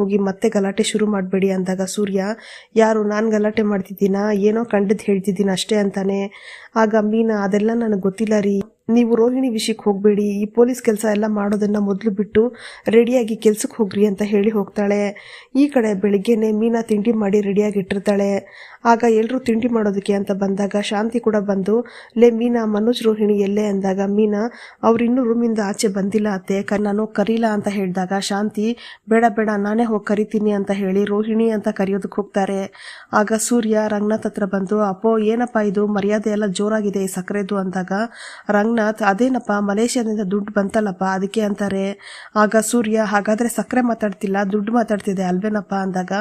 ಹೋಗಿ ಮತ್ತೆ ಗಲಾಟೆ ಶುರು ಮಾಡಬೇಡಿ ಅಂದಾಗ ಸೂರ್ಯ, ಯಾರು ನಾನು ಗಲಾಟೆ ಮಾಡ್ತಿದ್ದೀನಾ, ಏನೋ ಕಂಡದ್ದು ಹೇಳ್ತಿದ್ದೀನಿ ಅಷ್ಟೇ ಅಂತಾನೆ. ಆಗ ಮೀನಾ, ಅದೆಲ್ಲ ನನಗೆ ಗೊತ್ತಿಲ್ಲ ರೀ, ನೀವು ರೋಹಿಣಿ ವಿಷಯಕ್ಕೆ ಹೋಗಬೇಡಿ, ಈ ಪೊಲೀಸ್ ಕೆಲಸ ಎಲ್ಲ ಮಾಡೋದನ್ನು ಮೊದಲು ಬಿಟ್ಟು ರೆಡಿಯಾಗಿ ಕೆಲ್ಸಕ್ಕೆ ಹೋಗ್ರಿ ಅಂತ ಹೇಳಿ ಹೋಗ್ತಾಳೆ. ಈ ಕಡೆ ಬೆಳಿಗ್ಗೆನೆ ಮೀನಾ ತಿಂಡಿ ಮಾಡಿ ರೆಡಿಯಾಗಿ ಇಟ್ಟಿರ್ತಾಳೆ. ಆಗ ಎಲ್ಲರೂ ತಿಂಡಿ ಮಾಡೋದಕ್ಕೆ ಅಂತ ಬಂದಾಗ ಶಾಂತಿ ಕೂಡ ಬಂದು, ಲೇ ಮೀನಾ, ಮನೋಜ್ ರೋಹಿಣಿ ಎಲ್ಲೇ ಅಂದಾಗ ಮೀನಾ, ಅವ್ರಿನ್ನೂ ರೂಮಿಂದ ಆಚೆ ಬಂದಿಲ್ಲ ಅತ್ತೆ, ನಾನು ಕರೀಲ ಅಂತ ಹೇಳಿದಾಗ ಶಾಂತಿ, ಬೇಡ ಬೇಡ ನಾನೇ ಹೋಗಿ ಕರಿತೀನಿ ಅಂತ ಹೇಳಿ ರೋಹಿಣಿ ಅಂತ ಕರೆಯೋದಕ್ಕೆ ಹೋಗ್ತಾರೆ. ಆಗ ಸೂರ್ಯ ರಂಗನಾಥ್ ಹತ್ರ ಬಂದು, ಅಪ್ಪೋ ಏನಪ್ಪ ಇದು ಮರ್ಯಾದೆ ಎಲ್ಲ ಜೋರಾಗಿದೆ ಈ ಸಕ್ಕರೆದು ಅಂದಾಗ ರಂಗನಾಥ್, ಅದೇನಪ್ಪ ಮಲೇಷ್ಯಾದಿಂದ ದುಡ್ಡು ಬಂತಲ್ಲಪ್ಪ ಅದಕ್ಕೆ ಅಂತಾರೆ. ಆಗ ಸೂರ್ಯ, ಹಾಗಾದರೆ ಸಕ್ಕರೆ ಮಾತಾಡ್ತಿಲ್ಲ ದುಡ್ಡು ಮಾತಾಡ್ತಿದೆ ಅಲ್ವೇನಪ್ಪ ಅಂದಾಗ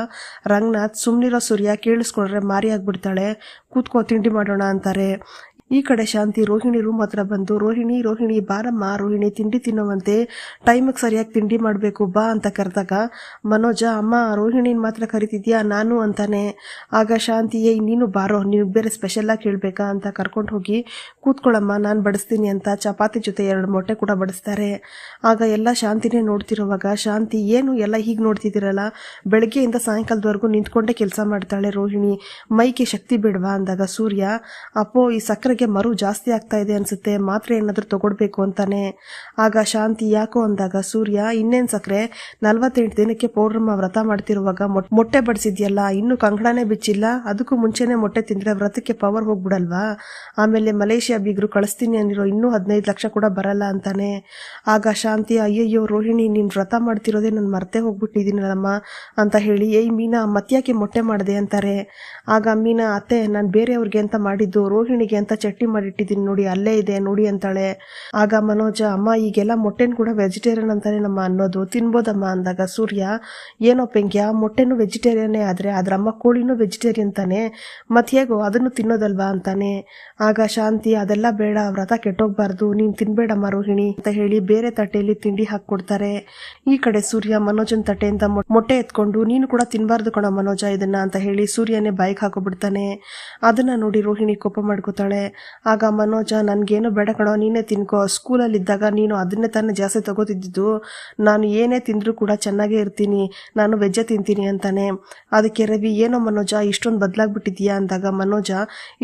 ರಂಗನಾಥ್, ಸುಮ್ಮನಿರೋ ಸೂರ್ಯ, ಕೇಳಿಸ್ಕೊಂಡ್ರೆ ಮಾರಿ ಆಗ್ಬಿಡ್ತಾಳೆ, ಕೂತ್ಕೋ ತಿಂಡಿ ಮಾಡೋಣ ಅಂತಾರೆ. ಈ ಕಡೆ ಶಾಂತಿ ರೋಹಿಣಿ ರೂಮ್ ಹತ್ರ ಬಂದು, ರೋಹಿಣಿ ಬಾರಮ್ಮ, ರೋಹಿಣಿ ತಿಂಡಿ ತಿನ್ನೋವಂತೆ, ಟೈಮಿಗೆ ಸರಿಯಾಗಿ ತಿಂಡಿ ಮಾಡಬೇಕು ಬಾ ಅಂತ ಕರೆದಾಗ ಮನೋಜ, ಅಮ್ಮ ರೋಹಿಣಿನ ಮಾತ್ರ ಕರಿತಿದ್ಯಾ ನಾನು ಅಂತಾನೆ. ಆಗ ಶಾಂತಿ, ನೀನು ಬಾರೋ, ನೀವು ಬೇರೆ ಸ್ಪೆಷಲಾಗಿ ಕೇಳಬೇಕಾ ಅಂತ ಕರ್ಕೊಂಡು ಹೋಗಿ ಕೂತ್ಕೊಳ್ಳಮ್ಮ ನಾನು ಬಡಿಸ್ತೀನಿ ಅಂತ ಚಪಾತಿ ಜೊತೆ 2 ಮೊಟ್ಟೆ ಕೂಡ ಬಡಿಸ್ತಾರೆ. ಆಗ ಎಲ್ಲ ಶಾಂತಿನೇ ನೋಡ್ತಿರೋವಾಗ ಶಾಂತಿ, ಏನು ಎಲ್ಲ ಹೀಗೆ ನೋಡ್ತಿದ್ದೀರಲ್ಲ, ಬೆಳಗ್ಗೆಯಿಂದ ಸಾಯಂಕಾಲದವರೆಗೂ ನಿಂತ್ಕೊಂಡೇ ಕೆಲಸ ಮಾಡ್ತಾಳೆ ರೋಹಿಣಿ, ಮೈಗೆ ಶಕ್ತಿ ಬಿಡ್ವಾ ಅಂದಾಗ ಸೂರ್ಯ, ಅಪ್ಪೋ ಈ ಸಕ್ಕರೆಗೆ ಮರು ಜಾಸ್ತಿ ಆಗ್ತಾ ಇದೆ ಅನ್ಸುತ್ತೆ, ಮಾತ್ರೆ ಏನಾದರೂ ತಗೊಳ್ಬೇಕು ಅಂತಾನೆ. ಆಗ ಶಾಂತಿ, ಯಾಕೋ ಅಂದಾಗ ಸೂರ್ಯ, ಇನ್ನೇನು ಸಕ್ಕರೆ, 48 ದಿನಕ್ಕೆ ಪೌರ್ಣಮ ವ್ರತ ಮಾಡ್ತಿರುವಾಗ ಮೊಟ್ಟೆ ಬಡಿಸಿದ್ಯಲ್ಲ, ಇನ್ನು ಕಂಕಣನೇ ಬಿಚ್ಚಿಲ್ಲ, ಅದಕ್ಕೂ ಮುಂಚೆನೆ ಮೊಟ್ಟೆ ತಿಂದರೆ ವ್ರತಕ್ಕೆ ಪವರ್ ಹೋಗ್ಬಿಡಲ್ವಾ, ಆಮೇಲೆ ಮಲೇಷ್ಯಾ ಬೀಗರು ಕಳಿಸ್ತೀನಿ ಅಂದಿರೋ ಇನ್ನೂ 15 ಲಕ್ಷ ಕೂಡ ಬರಲ್ಲ ಅಂತಾನೆ. ಆಗ ಶಾಂತಿ, ಅಯ್ಯಯ್ಯೋ ರೋಹಿಣಿ, ನೀನು ವ್ರತ ಮಾಡ್ತಿರೋದೇ ನಾನು ಮರ್ತೇ ಹೋಗ್ಬಿಟ್ಟಿದ್ದೀನಲ್ಲಮ್ಮ ಅಂತ ಹೇಳಿ, ಮೀನಾ ಮತ್ಯಾಕೆ ಮೊಟ್ಟೆ ಮಾಡಿದೆ ಅಂತಾರೆ. ಆಗ ಮೀನಾ, ಅತ್ತೆ ನಾನು ಬೇರೆಯವ್ರಿಗೆ ಅಂತ ಮಾಡಿದ್ದು, ರೋಹಿಣಿಗೆ ಅಂತ ಚಟ್ನಿ ಮಾಡಿಟ್ಟಿದ್ದೀನಿ ನೋಡಿ, ಅಲ್ಲೇ ಇದೆ ನೋಡಿ ಅಂತಾಳೆ. ಆಗ ಮನೋಜ, ಅಮ್ಮ ಈಗೆಲ್ಲ ಮೊಟ್ಟೆನ ಕೂಡ ವೆಜಿಟೇರಿಯನ್ ಅಂತಾನೆ ನಮ್ಮ ಅನ್ನೋದು, ತಿನ್ಬೋದಮ್ಮ ಅಂದಾಗ ಸೂರ್ಯ, ಏನೋ ಪೆಂಕ್ಯ, ಮೊಟ್ಟೆನೂ ವೆಜಿಟೇರಿಯನ್ನೇ ಆದರೆ ಅದ್ರಮ್ಮ ಕೋಳಿನೂ ವೆಜಿಟೇರಿಯನ್ ತಾನೆ, ಮತ್ತೆ ಹೇಗೋ ಅದನ್ನು ತಿನ್ನೋದಲ್ವಾ ಅಂತಾನೆ. ಆಗ ಶಾಂತಿ, ಅದೆಲ್ಲ ಬೇಡ, ವ್ರತ ಕೆಟ್ಟೋಗ್ಬಾರ್ದು, ನೀನು ತಿನ್ಬೇಡಮ್ಮ ರೋಹಿಣಿ ಅಂತ ಹೇಳಿ ಬೇರೆ ತಟ್ಟೆಯಲ್ಲಿ ತಿಂಡಿ ಹಾಕ್ಕೊಡ್ತಾರೆ. ಈ ಕಡೆ ಸೂರ್ಯ ಮನೋಜನ್ ತಟ್ಟೆಯಿಂದ ಮೊಟ್ಟೆ ಎತ್ಕೊಂಡು, ನೀನು ಕೂಡ ತಿನ್ಬಾರ್ದು ಕಣೋ ಮನೋಜ ಇದನ್ನ ಅಂತ ಹೇಳಿ ಸೂರ್ಯನೇ ಬಾಯಿಗೆ ಹಾಕೋಬಿಡ್ತಾನೆ. ಅದನ್ನ ನೋಡಿ ರೋಹಿಣಿ ಕೋಪ ಮಾಡ್ಕೋತಾಳೆ. ಆಗ ಮನೋಜ, ನನ್ಗೇನು ಬೇಡ ಕಣೋ, ನೀನೇ ತಿನ್ಕೋ, ಸ್ಕೂಲಲ್ಲಿದ್ದಾಗ ನೀನು ಅದನ್ನೇ ತಾನೇ ಜಾಸ್ತಿ ತಗೋತಿದ್ದು, ನಾನು ಏನೇ ತಿಂದರೂ ಕೂಡ ಚೆನ್ನಾಗೇ ಇರ್ತೀನಿ, ನಾನು ವೆಜ್ಜೇ ತಿಂತೀನಿ ಅಂತಾನೆ. ಅದಕ್ಕೆ ರವಿ, ಏನೋ ಮನೋಜ ಇಷ್ಟೊಂದು ಬದಲಾಗ್ಬಿಟ್ಟಿದ್ಯಾ ಅಂದಾಗ ಮನೋಜ,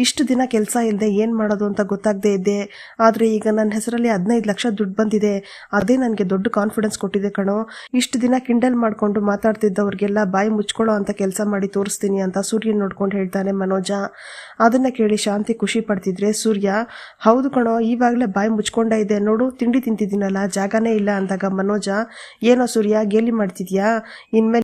ಇಷ್ಟು ದಿನ ಕೆಲಸ ಇಲ್ಲದೆ ಏನು ಮಾಡೋದು ಅಂತ ಗೊತ್ತಾಗದೇ ಇದ್ದೆ, ಆದರೆ ಈಗ ನನ್ನ ಹೆಸರಲ್ಲಿ 15 ಲಕ್ಷ ದುಡ್ಡು ಬಂದಿದೆ, ಅದೇ ನನಗೆ ದೊಡ್ಡ ಕಾನ್ಫಿಡೆನ್ಸ್ ಕೊಟ್ಟಿದೆ ಕಣೋ, ಇಷ್ಟು ದಿನ ಕಿಂಡಲ್ ಮಾಡಿಕೊಂಡು ಮಾತಾಡ್ತಿದ್ದವ್ರಿಗೆಲ್ಲ ಬಾಯಿ ಮುಚ್ಕೊಳ್ಳೋ ಅಂತ ಕೆಲಸ ಮಾಡಿ ತೋರಿಸ್ತೀನಿ ಅಂತ ಸೂರ್ಯನ ನೋಡ್ಕೊಂಡು ಹೇಳ್ತಾನೆ ಮನೋಜ. ಅದನ್ನ ಕೇಳಿ ಶಾಂತಿ ಖುಷಿ ಪಡ್ತಿದ್ರೆ ಸೂರ್ಯ, ಹೌದು ಕಣೋ, ಈವಾಗಲೇ ಬಾಯಿ ಮುಚ್ಕೊಂಡೇ ಇದೆ ನೋಡು, ತಿಂಡಿ ತಿಂತಿದ್ದೀನಲ್ಲ ಜಾಗನೇ ಇಲ್ಲ ಅಂದಾಗ ಮನೋಜ, ಏನೋ ಸೂರ್ಯ ಗೇಲಿ ಮಾಡ್ತಿದ್ಯಾ, ಇನ್ಮೇಲೆ